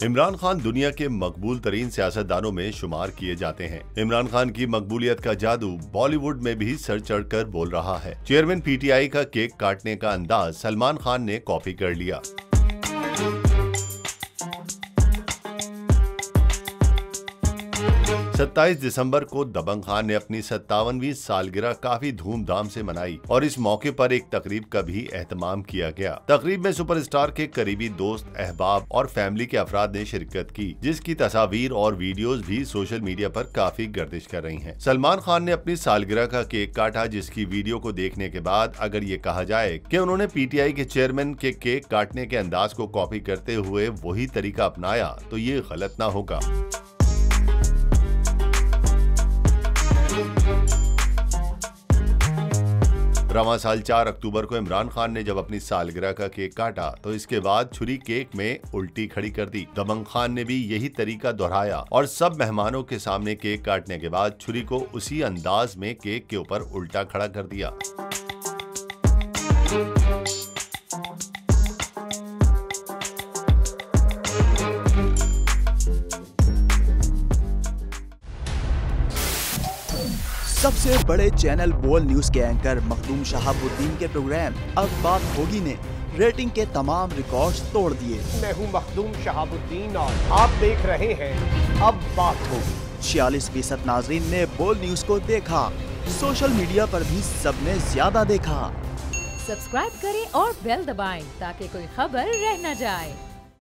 इमरान खान दुनिया के मकबूल तरीन सियासतदानों में शुमार किए जाते हैं। इमरान खान की मकबूलियत का जादू बॉलीवुड में भी सर चढ़कर बोल रहा है। चेयरमैन पीटीआई का केक काटने का अंदाज सलमान खान ने कॉपी कर लिया। 27 दिसंबर को दबंग खान ने अपनी 57वीं सालगिरह काफी धूमधाम से मनाई और इस मौके पर एक तकरीब का भी एहतमाम किया गया। तकरीब में सुपरस्टार के करीबी दोस्त, अहबाब और फैमिली के अफराद ने शिरकत की, जिसकी तस्वीर और वीडियोस भी सोशल मीडिया पर काफी गर्दिश कर रही हैं। सलमान खान ने अपनी सालगिरह का केक काटा, जिसकी वीडियो को देखने के बाद अगर ये कहा जाए कि उन्होंने पीटीआई के चेयरमैन के केक काटने के अंदाज को कॉपी करते हुए वही तरीका अपनाया तो ये गलत ना होगा। रवां साल 4 अक्टूबर को इमरान खान ने जब अपनी सालगिरह का केक काटा तो इसके बाद छुरी केक में उल्टी खड़ी कर दी। दबंग खान ने भी यही तरीका दोहराया और सब मेहमानों के सामने केक काटने के बाद छुरी को उसी अंदाज में केक के ऊपर उल्टा खड़ा कर दिया। सबसे बड़े चैनल बोल न्यूज के एंकर मखदूम शहाबुद्दीन के प्रोग्राम अब बात होगी ने रेटिंग के तमाम रिकॉर्ड्स तोड़ दिए। मैं हूं मखदूम शहाबुद्दीन और आप देख रहे हैं अब बात होगी। 46% नाजरीन ने बोल न्यूज को देखा। सोशल मीडिया पर भी सबने ज्यादा देखा। सब्सक्राइब करें और बेल दबाएं ताकि कोई खबर रह न जाए।